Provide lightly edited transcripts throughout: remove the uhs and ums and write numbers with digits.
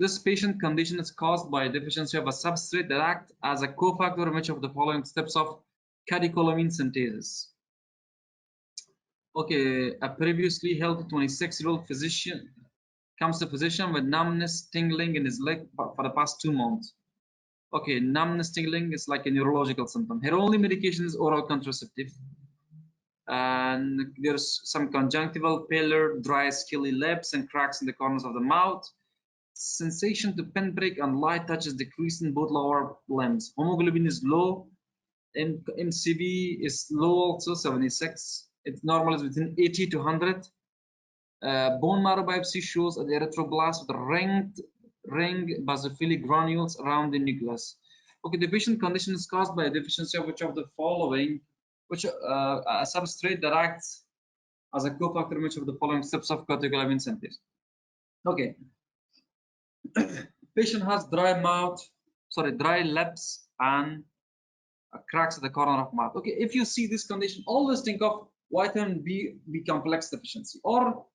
This patient condition is caused by a deficiency of a substrate that acts as a cofactor in which of the following steps of catecholamine synthesis. Okay, a previously healthy 26-year-old physician comes to physician with numbness, tingling in his leg for the past 2 months. Okay, numbness, tingling is like a neurological symptom. Her only medication is oral contraceptive. And there's some conjunctival, paler, dry, scaly lips and cracks in the corners of the mouth. Sensation to pinprick and light touches decrease in both lower limbs. Hemoglobin is low. MCV is low also, 76. It's normal is within 80 to 100. Bone marrow biopsy shows an erythroblast with ring basophilic granules around the nucleus. Okay, the patient condition is caused by a deficiency of which of the following, which a substrate that acts as a cofactor in which of the following steps of catecholamine synthesis. Okay. Patient has dry lips and cracks at the corner of mouth. Okay, if you see this condition, always think of vitamin B complex deficiency or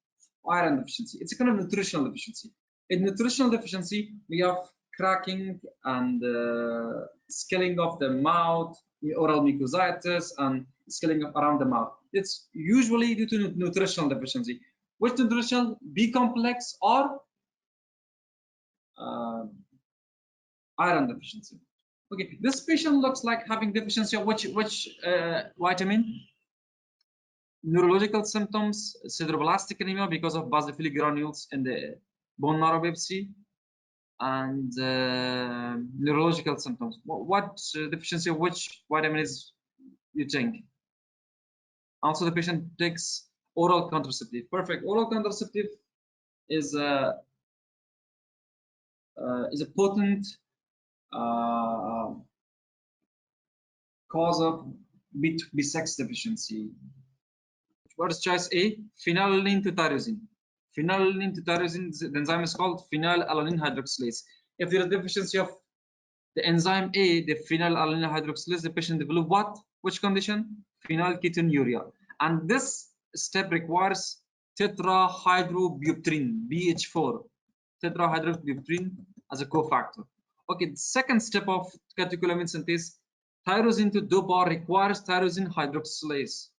iron deficiency. It's a kind of nutritional deficiency. In nutritional deficiency, we have cracking and scaling of the mouth, oral mucositis, and scaling around the mouth. It's usually due to nutritional deficiency. Which nutritional? B complex or iron deficiency. Okay, this patient looks like having deficiency of which vitamin? Neurological symptoms, sideroblastic anemia because of basophilic granules in the bone marrow biopsy, and neurological symptoms. What deficiency of which vitamin is you think? Also, the patient takes oral contraceptive. Perfect. Oral contraceptive is a potent cause of B6 deficiency. What is choice A? Phenylalanine to tyrosine. Phenylalanine to tyrosine, the enzyme is called phenylalanine hydroxylase. If there is deficiency of the enzyme A, the phenylalanine hydroxylase, the patient develops what? Which condition? Phenylketonuria. And this step requires tetrahydrobutyrin, BH4, tetrahydrobutyrin as a cofactor. Okay, the second step of catecholamine synthesis, tyrosine to dopa requires tyrosine hydroxylase.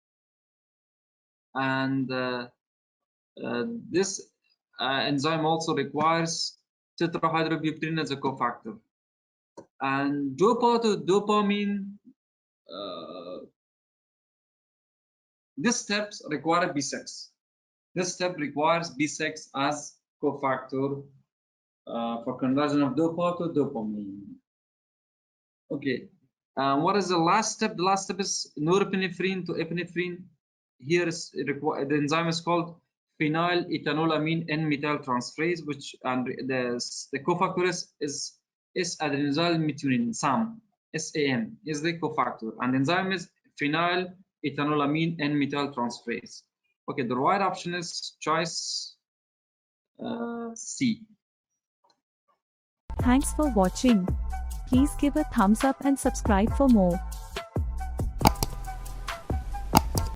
And this enzyme also requires tetrahydrobutyrin as a cofactor. And dopa to dopamine, this step requires B6. This step requires B6 as cofactor for conversion of dopa to dopamine. Okay, what is the last step? The last step is norepinephrine to epinephrine. Here is the enzyme is called phenylethanolamine N-methyltransferase, which and the cofactor is adenosylmethionine, SAM, SAM is the cofactor, and the enzyme is phenylethanolamine N-methyltransferase. Okay, the right option is choice C. Thanks for watching. Please give a thumbs up and subscribe for more.